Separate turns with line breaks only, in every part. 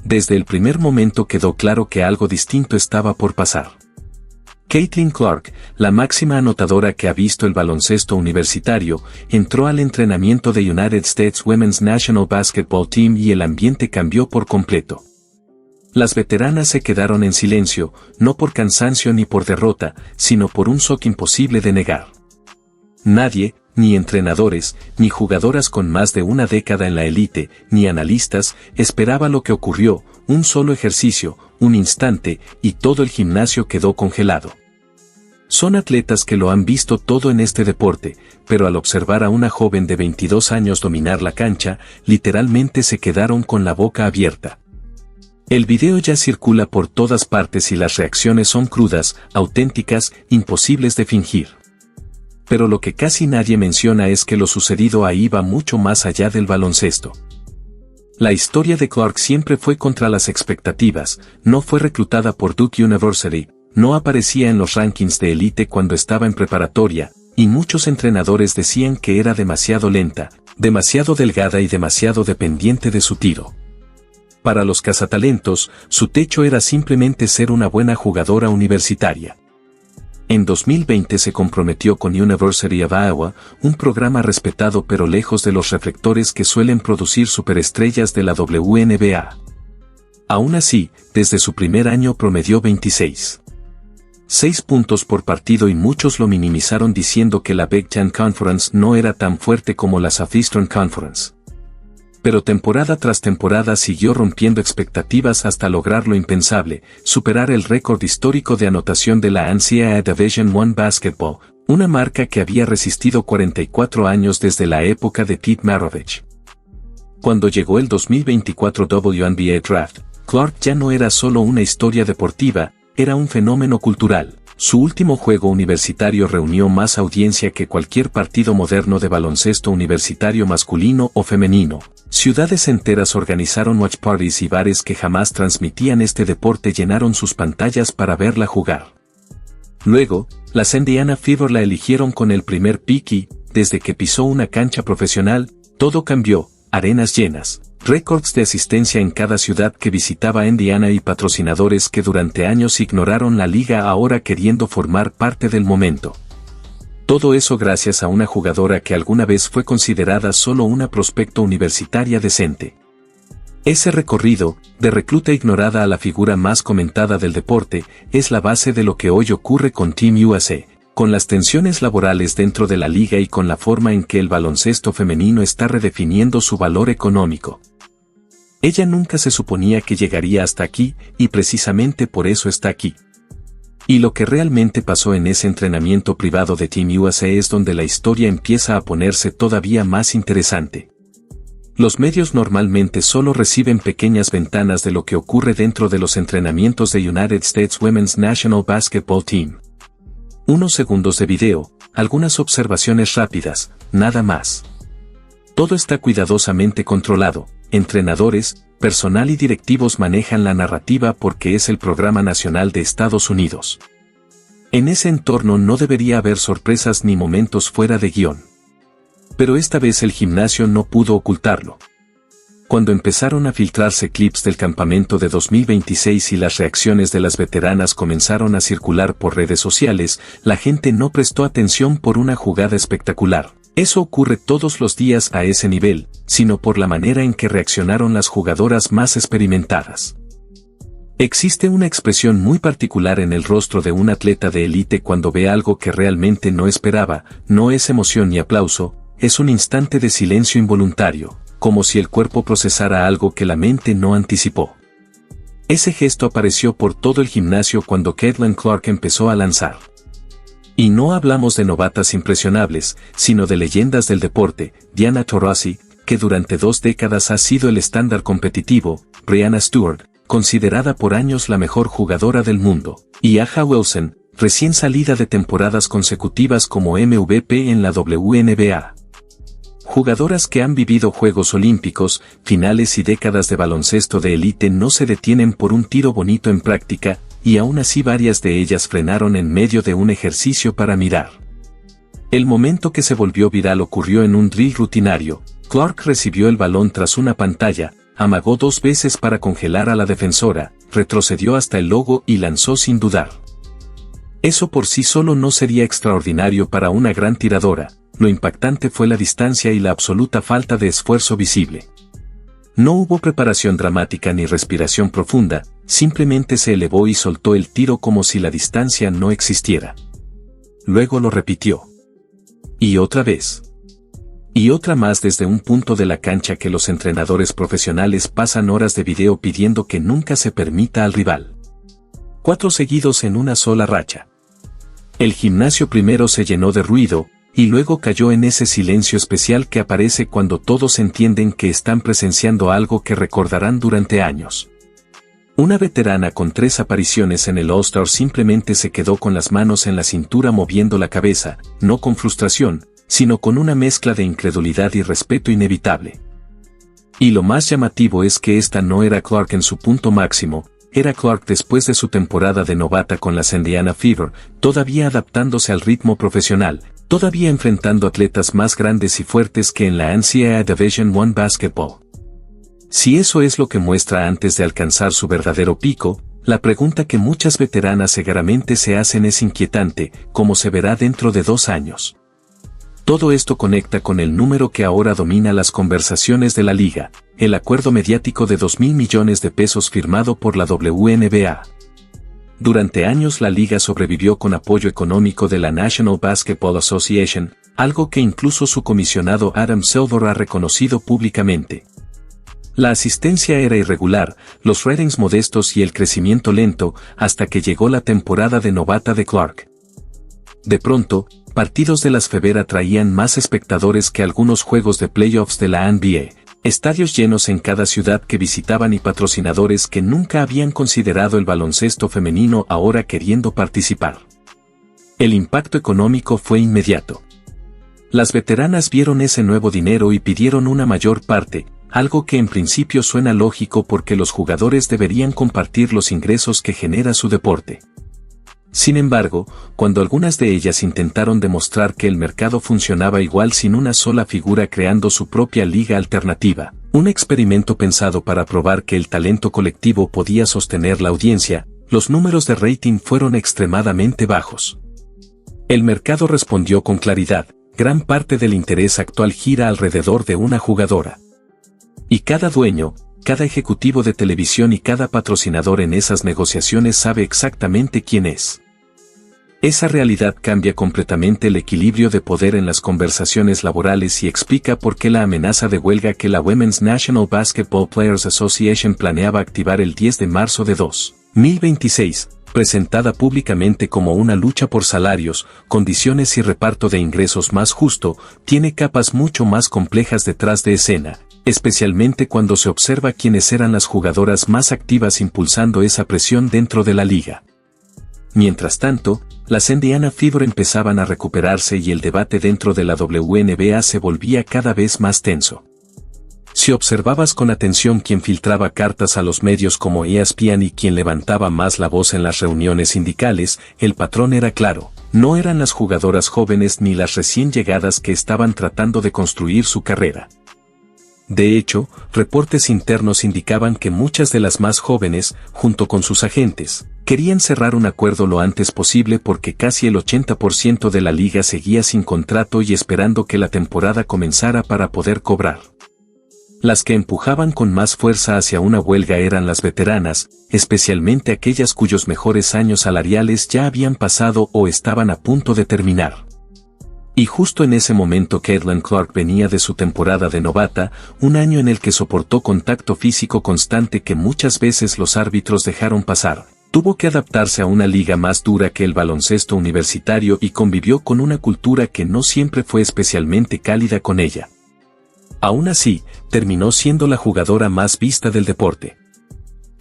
Desde el primer momento quedó claro que algo distinto estaba por pasar. Caitlin Clark, la máxima anotadora que ha visto el baloncesto universitario, entró al entrenamiento de United States Women's National Basketball Team y el ambiente cambió por completo. Las veteranas se quedaron en silencio, no por cansancio ni por derrota, sino por un shock imposible de negar. Nadie, ni entrenadores, ni jugadoras con más de una década en la élite, ni analistas, esperaba lo que ocurrió, un solo ejercicio, un instante, y todo el gimnasio quedó congelado. Son atletas que lo han visto todo en este deporte, pero al observar a una joven de 22 años dominar la cancha, literalmente se quedaron con la boca abierta. El video ya circula por todas partes y las reacciones son crudas, auténticas, imposibles de fingir. Pero lo que casi nadie menciona es que lo sucedido ahí va mucho más allá del baloncesto. La historia de Clark siempre fue contra las expectativas, no fue reclutada por Duke University, no aparecía en los rankings de élite cuando estaba en preparatoria, y muchos entrenadores decían que era demasiado lenta, demasiado delgada y demasiado dependiente de su tiro. Para los cazatalentos, su techo era simplemente ser una buena jugadora universitaria. En 2020 se comprometió con University of Iowa, un programa respetado pero lejos de los reflectores que suelen producir superestrellas de la WNBA. Aún así, desde su primer año promedió 26.6 puntos por partido y muchos lo minimizaron diciendo que la Big Ten Conference no era tan fuerte como la Southeastern Conference. Pero temporada tras temporada siguió rompiendo expectativas hasta lograr lo impensable, superar el récord histórico de anotación de la NCAA Division I Basketball, una marca que había resistido 44 años desde la época de Pete Maravich. Cuando llegó el 2024 WNBA Draft, Clark ya no era solo una historia deportiva, era un fenómeno cultural. Su último juego universitario reunió más audiencia que cualquier partido moderno de baloncesto universitario masculino o femenino. Ciudades enteras organizaron watch parties y bares que jamás transmitían este deporte llenaron sus pantallas para verla jugar. Luego, las Indiana Fever la eligieron con el primer pick y, desde que pisó una cancha profesional, todo cambió, arenas llenas, récords de asistencia en cada ciudad que visitaba Indiana y patrocinadores que durante años ignoraron la liga ahora queriendo formar parte del momento. Todo eso gracias a una jugadora que alguna vez fue considerada solo una prospecto universitaria decente. Ese recorrido, de recluta ignorada a la figura más comentada del deporte, es la base de lo que hoy ocurre con Team USA, con las tensiones laborales dentro de la liga y con la forma en que el baloncesto femenino está redefiniendo su valor económico. Ella nunca se suponía que llegaría hasta aquí, y precisamente por eso está aquí. Y lo que realmente pasó en ese entrenamiento privado de Team USA es donde la historia empieza a ponerse todavía más interesante. Los medios normalmente solo reciben pequeñas ventanas de lo que ocurre dentro de los entrenamientos de United States Women's National Basketball Team. Unos segundos de video, algunas observaciones rápidas, nada más. Todo está cuidadosamente controlado, entrenadores, personal y directivos manejan la narrativa porque es el programa nacional de Estados Unidos. En ese entorno no debería haber sorpresas ni momentos fuera de guión. Pero esta vez el gimnasio no pudo ocultarlo. Cuando empezaron a filtrarse clips del campamento de 2026 y las reacciones de las veteranas comenzaron a circular por redes sociales, la gente no prestó atención por una jugada espectacular. Eso ocurre todos los días a ese nivel, sino por la manera en que reaccionaron las jugadoras más experimentadas. Existe una expresión muy particular en el rostro de un atleta de élite cuando ve algo que realmente no esperaba, no es emoción ni aplauso, es un instante de silencio involuntario, como si el cuerpo procesara algo que la mente no anticipó. Ese gesto apareció por todo el gimnasio cuando Caitlin Clark empezó a lanzar. Y no hablamos de novatas impresionables, sino de leyendas del deporte, Diana Taurasi, que durante 2 décadas ha sido el estándar competitivo, Breanna Stewart, considerada por años la mejor jugadora del mundo, y Aja Wilson, recién salida de temporadas consecutivas como MVP en la WNBA. Jugadoras que han vivido Juegos Olímpicos, finales y décadas de baloncesto de élite no se detienen por un tiro bonito en práctica, y aún así varias de ellas frenaron en medio de un ejercicio para mirar. El momento que se volvió viral ocurrió en un drill rutinario. Clark recibió el balón tras una pantalla, amagó 2 veces para congelar a la defensora, retrocedió hasta el logo y lanzó sin dudar. Eso por sí solo no sería extraordinario para una gran tiradora, lo impactante fue la distancia y la absoluta falta de esfuerzo visible. No hubo preparación dramática ni respiración profunda, simplemente se elevó y soltó el tiro como si la distancia no existiera. Luego lo repitió. Y otra vez. Y otra más desde un punto de la cancha que los entrenadores profesionales pasan horas de video pidiendo que nunca se permita al rival. 4 seguidos en una sola racha. El gimnasio primero se llenó de ruido, y luego cayó en ese silencio especial que aparece cuando todos entienden que están presenciando algo que recordarán durante años. Una veterana con 3 apariciones en el All-Star simplemente se quedó con las manos en la cintura moviendo la cabeza, no con frustración, sino con una mezcla de incredulidad y respeto inevitable. Y lo más llamativo es que esta no era Clark en su punto máximo, era Clark después de su temporada de novata con las Indiana Fever, todavía adaptándose al ritmo profesional, todavía enfrentando atletas más grandes y fuertes que en la NCAA Division I Basketball. Si eso es lo que muestra antes de alcanzar su verdadero pico, la pregunta que muchas veteranas cegaramente se hacen es inquietante, ¿cómo se verá dentro de 2 años? Todo esto conecta con el número que ahora domina las conversaciones de la liga, el acuerdo mediático de $2.000 millones firmado por la WNBA. Durante años la liga sobrevivió con apoyo económico de la National Basketball Association, algo que incluso su comisionado Adam Silver ha reconocido públicamente. La asistencia era irregular, los ratings modestos y el crecimiento lento, hasta que llegó la temporada de novata de Clark. De pronto, partidos de las Fever atraían más espectadores que algunos juegos de playoffs de la NBA, estadios llenos en cada ciudad que visitaban y patrocinadores que nunca habían considerado el baloncesto femenino ahora queriendo participar. El impacto económico fue inmediato. Las veteranas vieron ese nuevo dinero y pidieron una mayor parte, algo que en principio suena lógico porque los jugadores deberían compartir los ingresos que genera su deporte. Sin embargo, cuando algunas de ellas intentaron demostrar que el mercado funcionaba igual sin una sola figura creando su propia liga alternativa, un experimento pensado para probar que el talento colectivo podía sostener la audiencia, los números de rating fueron extremadamente bajos. El mercado respondió con claridad, gran parte del interés actual gira alrededor de una jugadora. Y cada dueño, cada ejecutivo de televisión y cada patrocinador en esas negociaciones sabe exactamente quién es. Esa realidad cambia completamente el equilibrio de poder en las conversaciones laborales y explica por qué la amenaza de huelga que la Women's National Basketball Players Association planeaba activar el 10 de marzo de 2026, presentada públicamente como una lucha por salarios, condiciones y reparto de ingresos más justo, tiene capas mucho más complejas detrás de escena, especialmente cuando se observa quiénes eran las jugadoras más activas impulsando esa presión dentro de la liga. Mientras tanto, las Indiana Fever empezaban a recuperarse y el debate dentro de la WNBA se volvía cada vez más tenso. Si observabas con atención quién filtraba cartas a los medios como ESPN y quien levantaba más la voz en las reuniones sindicales, el patrón era claro, no eran las jugadoras jóvenes ni las recién llegadas que estaban tratando de construir su carrera. De hecho, reportes internos indicaban que muchas de las más jóvenes, junto con sus agentes, querían cerrar un acuerdo lo antes posible porque casi el 80% de la liga seguía sin contrato y esperando que la temporada comenzara para poder cobrar. Las que empujaban con más fuerza hacia una huelga eran las veteranas, especialmente aquellas cuyos mejores años salariales ya habían pasado o estaban a punto de terminar. Y justo en ese momento Caitlin Clark venía de su temporada de novata, un año en el que soportó contacto físico constante que muchas veces los árbitros dejaron pasar. Tuvo que adaptarse a una liga más dura que el baloncesto universitario y convivió con una cultura que no siempre fue especialmente cálida con ella. Aún así, terminó siendo la jugadora más vista del deporte.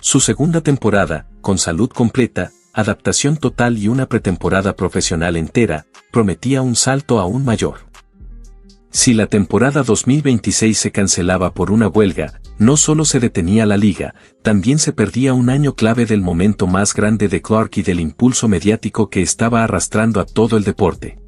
Su segunda temporada, con salud completa, adaptación total y una pretemporada profesional entera, prometía un salto aún mayor. Si la temporada 2026 se cancelaba por una huelga, no solo se detenía la liga, también se perdía un año clave del momento más grande de Clark y del impulso mediático que estaba arrastrando a todo el deporte.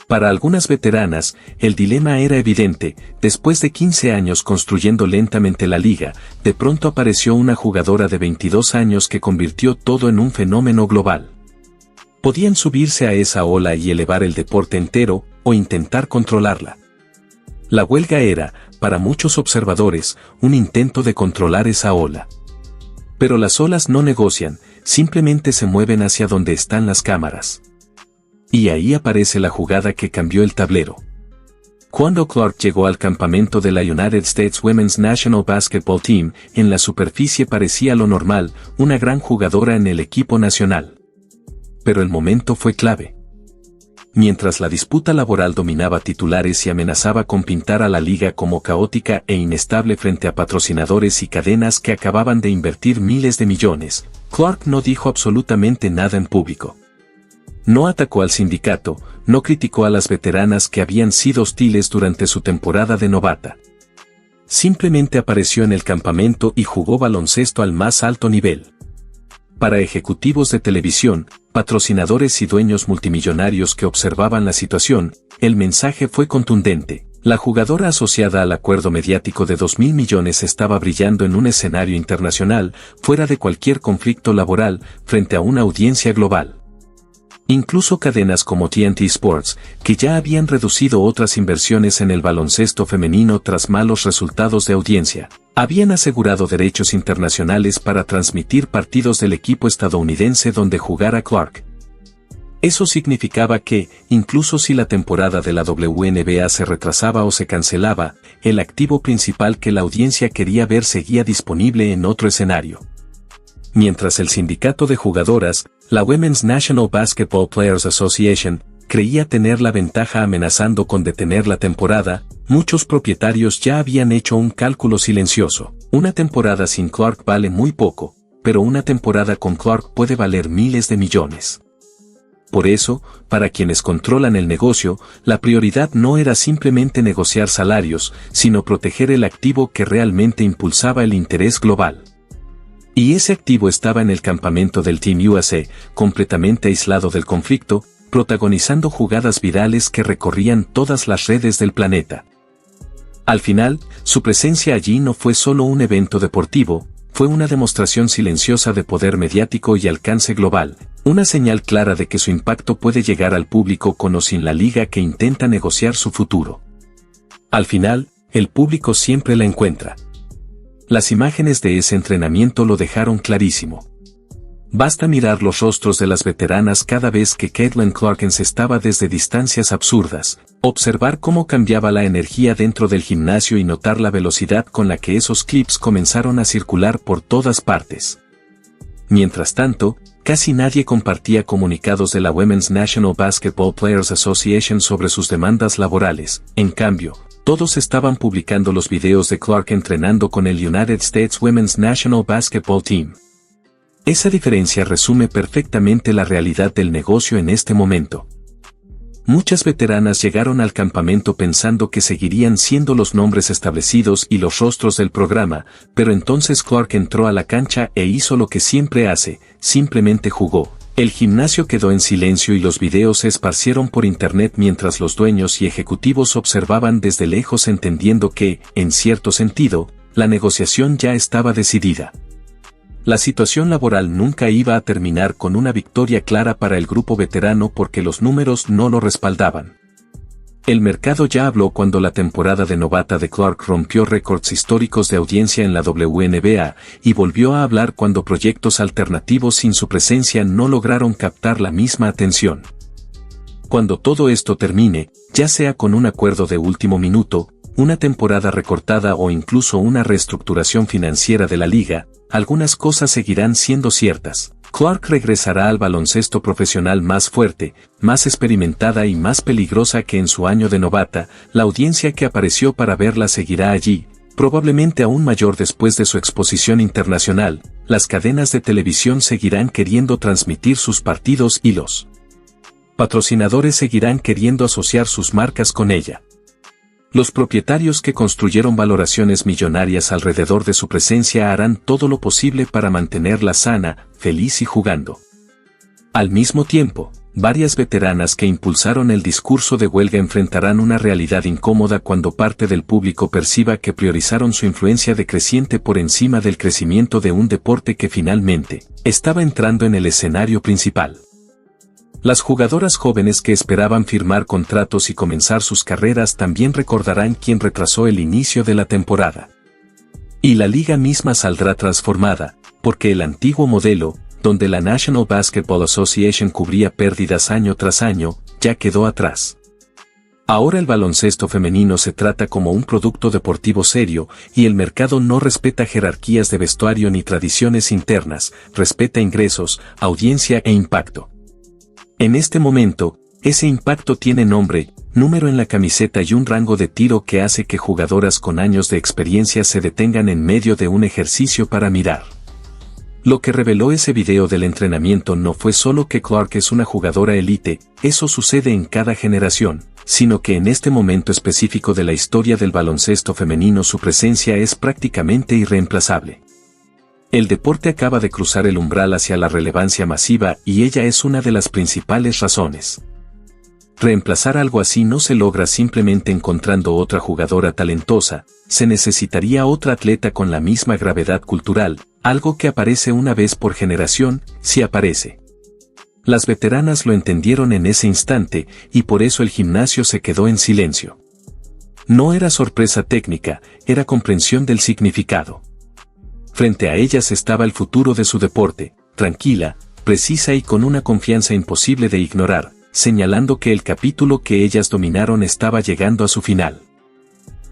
Para algunas veteranas, el dilema era evidente. Después de 15 años construyendo lentamente la liga, de pronto apareció una jugadora de 22 años que convirtió todo en un fenómeno global. Podían subirse a esa ola y elevar el deporte entero, o intentar controlarla. La huelga era, para muchos observadores, un intento de controlar esa ola. Pero las olas no negocian, simplemente se mueven hacia donde están las cámaras. Y ahí aparece la jugada que cambió el tablero. Cuando Clark llegó al campamento de la United States Women's National Basketball Team, en la superficie parecía lo normal, una gran jugadora en el equipo nacional. Pero el momento fue clave. Mientras la disputa laboral dominaba titulares y amenazaba con pintar a la liga como caótica e inestable frente a patrocinadores y cadenas que acababan de invertir miles de millones, Clark no dijo absolutamente nada en público. No atacó al sindicato, no criticó a las veteranas que habían sido hostiles durante su temporada de novata. Simplemente apareció en el campamento y jugó baloncesto al más alto nivel. Para ejecutivos de televisión, patrocinadores y dueños multimillonarios que observaban la situación, el mensaje fue contundente. La jugadora asociada al acuerdo mediático de 2.000 millones estaba brillando en un escenario internacional, fuera de cualquier conflicto laboral, frente a una audiencia global. Incluso cadenas como TNT Sports, que ya habían reducido otras inversiones en el baloncesto femenino tras malos resultados de audiencia, habían asegurado derechos internacionales para transmitir partidos del equipo estadounidense donde jugara Clark. Eso significaba que, incluso si la temporada de la WNBA se retrasaba o se cancelaba, el activo principal que la audiencia quería ver seguía disponible en otro escenario. Mientras el sindicato de jugadoras, la Women's National Basketball Players Association, creía tener la ventaja amenazando con detener la temporada, muchos propietarios ya habían hecho un cálculo silencioso. Una temporada sin Clark vale muy poco, pero una temporada con Clark puede valer miles de millones. Por eso, para quienes controlan el negocio, la prioridad no era simplemente negociar salarios, sino proteger el activo que realmente impulsaba el interés global. Y ese activo estaba en el campamento del Team USA, completamente aislado del conflicto, protagonizando jugadas virales que recorrían todas las redes del planeta. Al final, su presencia allí no fue solo un evento deportivo, fue una demostración silenciosa de poder mediático y alcance global, una señal clara de que su impacto puede llegar al público con o sin la liga que intenta negociar su futuro. Al final, el público siempre la encuentra. Las imágenes de ese entrenamiento lo dejaron clarísimo. Basta mirar los rostros de las veteranas cada vez que Caitlin Clark encestaba desde distancias absurdas, observar cómo cambiaba la energía dentro del gimnasio y notar la velocidad con la que esos clips comenzaron a circular por todas partes. Mientras tanto, casi nadie compartía comunicados de la Women's National Basketball Players Association sobre sus demandas laborales. En cambio, todos estaban publicando los videos de Clark entrenando con el United States Women's National Basketball Team. Esa diferencia resume perfectamente la realidad del negocio en este momento. Muchas veteranas llegaron al campamento pensando que seguirían siendo los nombres establecidos y los rostros del programa, pero entonces Clark entró a la cancha e hizo lo que siempre hace, simplemente jugó. El gimnasio quedó en silencio y los videos se esparcieron por internet mientras los dueños y ejecutivos observaban desde lejos entendiendo que, en cierto sentido, la negociación ya estaba decidida. La situación laboral nunca iba a terminar con una victoria clara para el grupo veterano porque los números no lo respaldaban. El mercado ya habló cuando la temporada de novata de Clark rompió récords históricos de audiencia en la WNBA y volvió a hablar cuando proyectos alternativos sin su presencia no lograron captar la misma atención. Cuando todo esto termine, ya sea con un acuerdo de último minuto, una temporada recortada o incluso una reestructuración financiera de la liga, algunas cosas seguirán siendo ciertas. Clark regresará al baloncesto profesional más fuerte, más experimentada y más peligrosa que en su año de novata. La audiencia que apareció para verla seguirá allí, probablemente aún mayor después de su exposición internacional. Las cadenas de televisión seguirán queriendo transmitir sus partidos y los patrocinadores seguirán queriendo asociar sus marcas con ella. Los propietarios que construyeron valoraciones millonarias alrededor de su presencia harán todo lo posible para mantenerla sana, feliz y jugando. Al mismo tiempo, varias veteranas que impulsaron el discurso de huelga enfrentarán una realidad incómoda cuando parte del público perciba que priorizaron su influencia decreciente por encima del crecimiento de un deporte que finalmente estaba entrando en el escenario principal. Las jugadoras jóvenes que esperaban firmar contratos y comenzar sus carreras también recordarán quién retrasó el inicio de la temporada. Y la liga misma saldrá transformada, porque el antiguo modelo, donde la National Basketball Association cubría pérdidas año tras año, ya quedó atrás. Ahora el baloncesto femenino se trata como un producto deportivo serio, y el mercado no respeta jerarquías de vestuario ni tradiciones internas, respeta ingresos, audiencia e impacto. En este momento, ese impacto tiene nombre, número en la camiseta y un rango de tiro que hace que jugadoras con años de experiencia se detengan en medio de un ejercicio para mirar. Lo que reveló ese video del entrenamiento no fue solo que Clark es una jugadora élite, eso sucede en cada generación, sino que en este momento específico de la historia del baloncesto femenino su presencia es prácticamente irreemplazable. El deporte acaba de cruzar el umbral hacia la relevancia masiva y ella es una de las principales razones. Reemplazar algo así no se logra simplemente encontrando otra jugadora talentosa, se necesitaría otra atleta con la misma gravedad cultural, algo que aparece una vez por generación, si aparece. Las veteranas lo entendieron en ese instante, y por eso el gimnasio se quedó en silencio. No era sorpresa técnica, era comprensión del significado. Frente a ellas estaba el futuro de su deporte, tranquila, precisa y con una confianza imposible de ignorar, señalando que el capítulo que ellas dominaron estaba llegando a su final.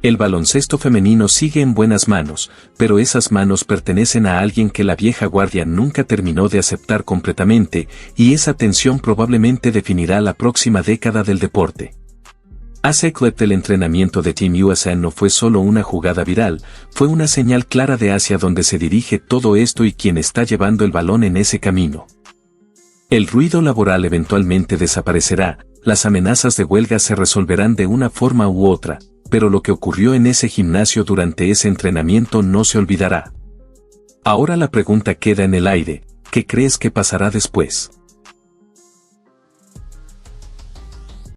El baloncesto femenino sigue en buenas manos, pero esas manos pertenecen a alguien que la vieja guardia nunca terminó de aceptar completamente, y esa tensión probablemente definirá la próxima década del deporte. Hace clip del entrenamiento de Team USA no fue solo una jugada viral, fue una señal clara de hacia dónde se dirige todo esto y quién está llevando el balón en ese camino. El ruido laboral eventualmente desaparecerá, las amenazas de huelga se resolverán de una forma u otra, pero lo que ocurrió en ese gimnasio durante ese entrenamiento no se olvidará. Ahora la pregunta queda en el aire, ¿qué crees que pasará después?